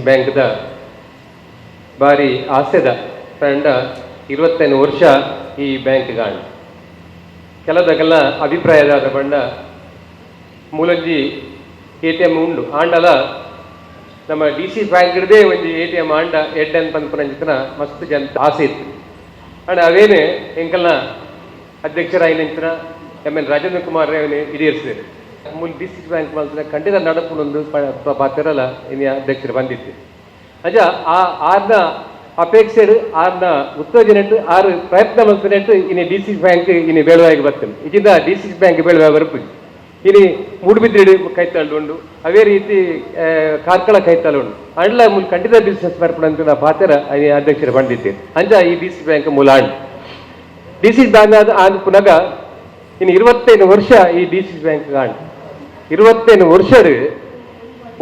ಬ್ಯಾಂಕ್ದ ಬಾರಿ ಆಸೆದ ತಂಡ 25 ವರ್ಷ ಈ ಬ್ಯಾಂಕ್ ಗಾಣ ಕೆಲದಕ್ಕೆಲ್ಲ ಅಭಿಪ್ರಾಯದ ಬಂಡ ಮೂಲಂಜಿ ATM ಉಂಡು ಆಂಡಲ ನಮ್ಮ DC ಬ್ಯಾಂಕ್ ಹಿಡ್ದೇ ಒಂದು ATM ಆಂಡ ಎಡ್ಡೆ ಅಂತ ಪಂಪನ ಮಸ್ತ್ ಜನ ಆಸೆ ಇತ್ತು ಅಂಡ್ ಅವೇನೆ ಎಂಕಲ್ನ ಅಧ್ಯಕ್ಷರಾಯಿನ MN ರಾಜೇಂದ್ರ ಕುಮಾರ್ ಅವನೇ ಹಿರಿಯರಿಸಿದರು ಮೂಲ DC ಬ್ಯಾಂಕ್ ಮಲ್ತಿನ ಖಂಡಿತ ನಡಪುನೊಂದು ಪಾತ್ರಲ್ಲ ಇನ್ನು ಅಧ್ಯಕ್ಷರು ಬಂದಿತ್ತು ಅಜ ಆರ್ನ ಅಪೇಕ್ಷೆ ಆರ್ನ ಉತ್ತೇಜನೆಟ್ಟು ಆರು ಪ್ರಯತ್ನ ಮಲ್ತಿನೆಟ್ಟು ಇನ್ನು DC ಬ್ಯಾಂಕ್ ಇನ್ನು ಬೆಳವಾಗಿ ಬರ್ತೇನೆ ಈಗಿಂದ DC ಬ್ಯಾಂಕ್ ಬೆಳವಾಗಿ ಬರಪು ಇನ್ನು ಮೂಡುಬಿದ್ರಿ ಕೈತಾಳು ಉಂಡು ಅವೇ ರೀತಿ ಕಾರ್ಕಳ ಕೈತಾಳು ಉಂಡು ಅಂಡ್ಲ ಮೂಲ ಖಂಡಿತ ಬಿಸ್ನೆಸ್ ಬರ್ಪಡಂತ ನಾ ಪಾತ್ರ ಅಧ್ಯಕ್ಷರು ಬಂದಿದ್ದೆ ಅಂಜ ಈ DC ಬ್ಯಾಂಕ್ ಮೂಲ ಅಂಡ್ DC ಬ್ಯಾಂಕ್ ಆದ ಪುನಗ ಇನ್ನು 25 ವರ್ಷ ಈ DC ಬ್ಯಾಂಕ್ ಕಾಣ್ 25 ವರ್ಷ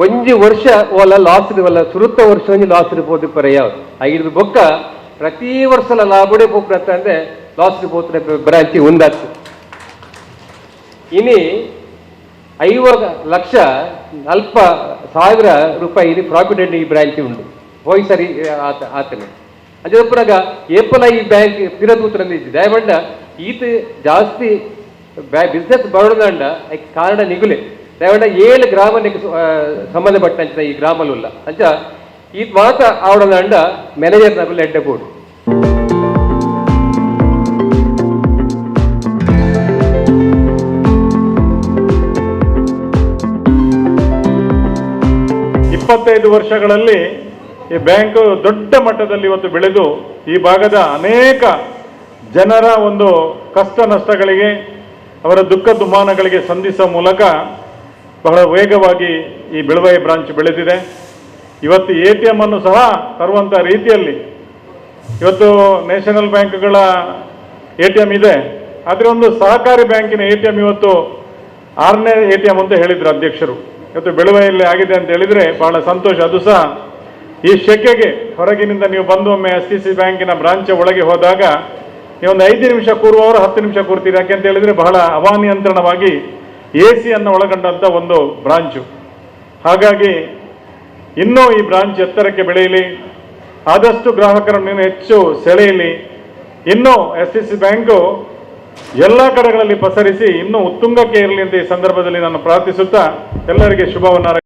ಒಂಜಿ ವರ್ಷ ಒಲ್ಲ ಲಾಸ್ ಒಲ್ಲ ಸುರುತ್ತ ವರ್ಷ ಒಂಜಿ ಲಾಸ್ ಪೋದು ಪರ್ಯಾವ ಐದು ಬೊಕ್ಕ ಪ್ರತಿ ವರ್ಷಲ ಲಾಭಡೆ ಪೋಕ್ರತ್ತ ಅಂದ್ರೆ ಲಾಸ್ ಪೋತ್ರ ಬ್ರಾಂಚಿ ಒಂದಾತು ಇನಿ 50,40,000 ರೂಪಾಯಿ ಇನಿ ಪ್ರಾಫಿಟ್ ಈ ಬ್ರಾಂಚಿ ಉಂಟು ಹೋಯ್ ಸರಿ ಆತನೆ ಅದೇ ಪುನಗ ಏಪಲ ಈ ಬ್ಯಾಂಕ್ ಪಿರದೂತ್ರ ದಯಮಂಡ ಈತ ಜಾಸ್ತಿ ಬಿಸ್ನೆಸ್ ಬರೋದಂಡ ಕಾರಣ ನಿಗುಲೆ ದಯವಂಡ 7 ಗ್ರಾಮಕ್ಕೆ ಸಂಬಂಧಪಟ್ಟಂತ ಈ ಗ್ರಾಮಲ್ಲ ಅಂಚ ಈ ಮಾತ ಆವಡಂಡ ಮ್ಯಾನೇಜರ್ ನಗಲು ಎಡ್ಡೆ ಬೋರ್ಡು ವರ್ಷಗಳಲ್ಲಿ ಈ ಬ್ಯಾಂಕ್ ದೊಡ್ಡ ಮಟ್ಟದಲ್ಲಿ ಇವತ್ತು ಬೆಳೆದು ಈ ಭಾಗದ ಅನೇಕ ಜನರ ಒಂದು ಕಷ್ಟ ನಷ್ಟಗಳಿಗೆ ಅವರ ದುಃಖ ದುಮ್ಮಾನಗಳಿಗೆ ಸಂಧಿಸುವ ಮೂಲಕ ಬಹಳ ವೇಗವಾಗಿ ಈ ಬೆಳವಾಯಿ ಬ್ರಾಂಚ್ ಬೆಳೆದಿದೆ. ಇವತ್ತು ATM ಅನ್ನು ಸಹ ತರುವಂಥ ರೀತಿಯಲ್ಲಿ ಇವತ್ತು ನ್ಯಾಷನಲ್ ಬ್ಯಾಂಕ್ಗಳ ATM ಇದೆ, ಆದರೆ ಒಂದು ಸಹಕಾರಿ ಬ್ಯಾಂಕಿನ ATM ಇವತ್ತು 6ನೇ ATM ಅಂತ ಹೇಳಿದರು ಅಧ್ಯಕ್ಷರು. ಇವತ್ತು ಬೆಳವಾಯಿಯಲ್ಲಿ ಆಗಿದೆ ಅಂತ ಹೇಳಿದರೆ ಬಹಳ ಸಂತೋಷ. ಅದು ಸಹ ಈ ಶೆಕೆಗೆ ಹೊರಗಿನಿಂದ ನೀವು ಬಂದು ಒಮ್ಮೆ SDC ಬ್ಯಾಂಕಿನ ಬ್ರಾಂಚ್ ಒಳಗೆ ಹೋದಾಗ ನೀವೊಂದು 5 ನಿಮಿಷ ಕೂರುವವರು 10 ನಿಮಿಷ ಕೂರ್ತೀರಿ. ಯಾಕೆ ಅಂತ ಹೇಳಿದರೆ ಬಹಳ ಹವಾನಿಯಂತ್ರಣವಾಗಿ AC ಅನ್ನು ಒಳಗೊಂಡಂಥ ಒಂದು ಬ್ರಾಂಚು. ಹಾಗಾಗಿ ಇನ್ನೂ ಈ ಬ್ರಾಂಚ್ ಎತ್ತರಕ್ಕೆ ಬೆಳೆಯಲಿ, ಆದಷ್ಟು ಗ್ರಾಹಕರನ್ನು ಹೆಚ್ಚು ಸೆಳೆಯಲಿ. ಇನ್ನೂ SDC ಬ್ಯಾಂಕು ಎಲ್ಲ ಕಡೆಗಳಲ್ಲಿ ಪಸರಿಸಿ ಇನ್ನೂ ಉತ್ತುಂಗಕ್ಕೆ ಇರಲಿ ಅಂತ ಈ ಸಂದರ್ಭದಲ್ಲಿ ನಾನು ಪ್ರಾರ್ಥಿಸುತ್ತಾ ಎಲ್ಲರಿಗೆ ಶುಭವನ್ನ.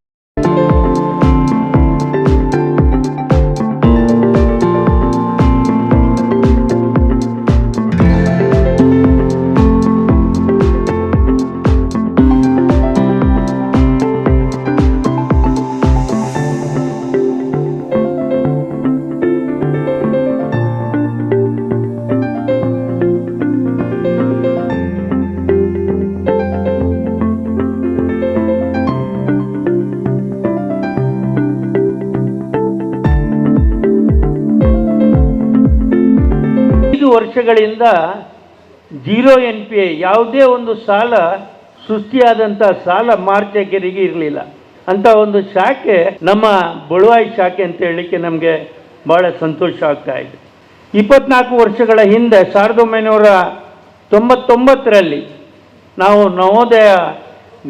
ವರ್ಷಗಳಿಂದ 0 NPA ಯಾವುದೇ ಒಂದು ಸಾಲ ಸೃಷ್ಟಿಯಾದಂಥ ಸಾಲ ಮಾರ್ಚೆಕೆರಿಗೆ ಇರಲಿಲ್ಲ ಅಂತ ಒಂದು ಶಾಖೆ ನಮ್ಮ ಬಳುವಾಯಿ ಶಾಖೆ ಅಂತ ಹೇಳಲಿಕ್ಕೆ ನಮಗೆ ಭಾಳ ಸಂತೋಷ ಆಗ್ತಾ ಇದೆ. 24 ವರ್ಷಗಳ ಹಿಂದೆ 1999ರಲ್ಲಿ ನಾವು ನವೋದಯ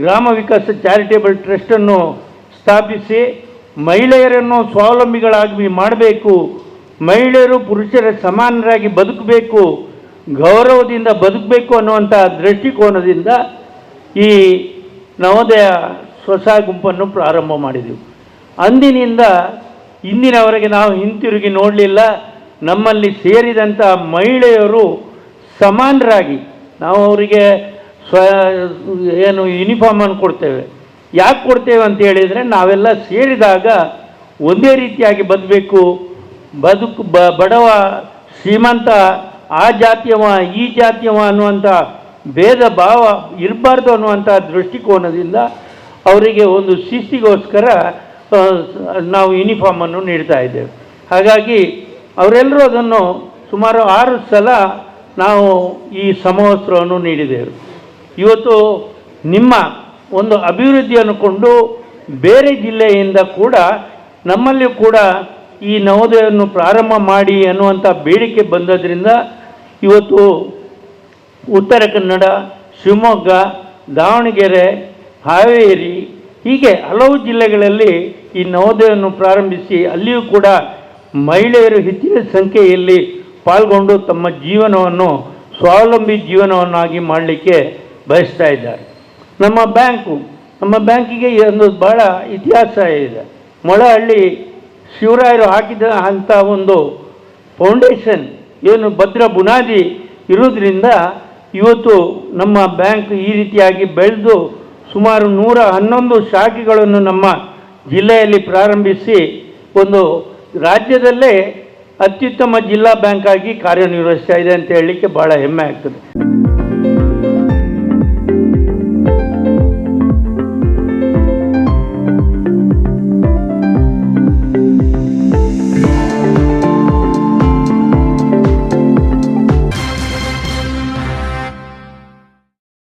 ಗ್ರಾಮ ವಿಕಾಸ ಚಾರಿಟೇಬಲ್ ಟ್ರಸ್ಟನ್ನು ಸ್ಥಾಪಿಸಿ ಮಹಿಳೆಯರನ್ನು ಸ್ವಾವಲಂಬಿಗಳಾಗಿ ಮಾಡಬೇಕು, ಮಹಿಳೆಯರು ಪುರುಷರ ಸಮಾನರಾಗಿ ಬದುಕಬೇಕು, ಗೌರವದಿಂದ ಬದುಕಬೇಕು ಅನ್ನುವಂಥ ದೃಷ್ಟಿಕೋನದಿಂದ ಈ ನವೋದಯ ಸ್ವಸಹಾಯ ಗುಂಪನ್ನು ಪ್ರಾರಂಭ ಮಾಡಿದೆವು. ಅಂದಿನಿಂದ ಇಂದಿನವರೆಗೆ ನಾವು ಹಿಂತಿರುಗಿ ನೋಡಲಿಲ್ಲ. ನಮ್ಮಲ್ಲಿ ಸೇರಿದಂಥ ಮಹಿಳೆಯರು ಸಮಾನರಾಗಿ ನಾವು ಅವರಿಗೆ ಏನು ಯೂನಿಫಾರ್ಮನ್ನು ಕೊಡ್ತೇವೆ. ಯಾಕೆ ಕೊಡ್ತೇವೆ ಅಂತ ಹೇಳಿದರೆ ನಾವೆಲ್ಲ ಸೇರಿದಾಗ ಒಂದೇ ರೀತಿಯಾಗಿ ಬದುಕಬೇಕು, ಬಡವ ಶ್ರೀಮಂತ ಆ ಜಾತಿಯವ ಈ ಜಾತಿಯವ ಅನ್ನುವಂಥ ಭೇದ ಭಾವ ಇರಬಾರ್ದು ಅನ್ನುವಂಥ ದೃಷ್ಟಿಕೋನದಿಂದ ಅವರಿಗೆ ಒಂದು ಶಿಸ್ತಿಗೋಸ್ಕರ ನಾವು ಯೂನಿಫಾರ್ಮನ್ನು ನೀಡ್ತಾ ಇದ್ದೇವೆ. ಹಾಗಾಗಿ ಅವರೆಲ್ಲರೂ ಅದನ್ನು ಸುಮಾರು 6 ಸಲ ನಾವು ಈ ಸಮವಸ್ತ್ರವನ್ನು ನೀಡಿದ್ದೇವೆ. ಇವತ್ತು ನಿಮ್ಮ ಒಂದು ಅಭಿವೃದ್ಧಿಯನ್ನು ಕೊಂಡು ಬೇರೆ ಜಿಲ್ಲೆಯಿಂದ ಕೂಡ ನಮ್ಮಲ್ಲಿ ಕೂಡ ಈ ನವೋದಯವನ್ನು ಪ್ರಾರಂಭ ಮಾಡಿ ಅನ್ನುವಂಥ ಬೇಡಿಕೆ ಬಂದದ್ರಿಂದ ಇವತ್ತು ಉತ್ತರ ಕನ್ನಡ, ಶಿವಮೊಗ್ಗ, ದಾವಣಗೆರೆ, ಹಾವೇರಿ ಹೀಗೆ ಹಲವು ಜಿಲ್ಲೆಗಳಲ್ಲಿ ಈ ನವೋದಯವನ್ನು ಪ್ರಾರಂಭಿಸಿ ಅಲ್ಲಿಯೂ ಕೂಡ ಮಹಿಳೆಯರು ಹೆಚ್ಚಿನ ಸಂಖ್ಯೆಯಲ್ಲಿ ಪಾಲ್ಗೊಂಡು ತಮ್ಮ ಜೀವನವನ್ನು ಸ್ವಾವಲಂಬಿ ಜೀವನವನ್ನಾಗಿ ಮಾಡಲಿಕ್ಕೆ ಬಯಸ್ತಾ ಇದ್ದಾರೆ. ನಮ್ಮ ಬ್ಯಾಂಕಿಗೆ ಒಂದು ಬಹಳ ಇತಿಹಾಸ ಇದೆ. ಮೊಳಹಳ್ಳಿ ಶಿವರಾಯರು ಹಾಕಿದ ಅಂಥ ಒಂದು ಫೌಂಡೇಶನ್ ಏನು ಭದ್ರ ಬುನಾದಿ ಇರುವುದರಿಂದ ಇವತ್ತು ನಮ್ಮ ಬ್ಯಾಂಕ್ ಈ ರೀತಿಯಾಗಿ ಬೆಳೆದು ಸುಮಾರು 111 ಶಾಖೆಗಳನ್ನು ನಮ್ಮ ಜಿಲ್ಲೆಯಲ್ಲಿ ಪ್ರಾರಂಭಿಸಿ ಒಂದು ರಾಜ್ಯದಲ್ಲೇ ಅತ್ಯುತ್ತಮ ಜಿಲ್ಲಾ ಬ್ಯಾಂಕ್ ಆಗಿ ಕಾರ್ಯನಿರ್ವಹಿಸ್ತಾ ಇದೆ ಅಂತ ಹೇಳಲಿಕ್ಕೆ ಭಾಳ ಹೆಮ್ಮೆ ಆಗ್ತದೆ.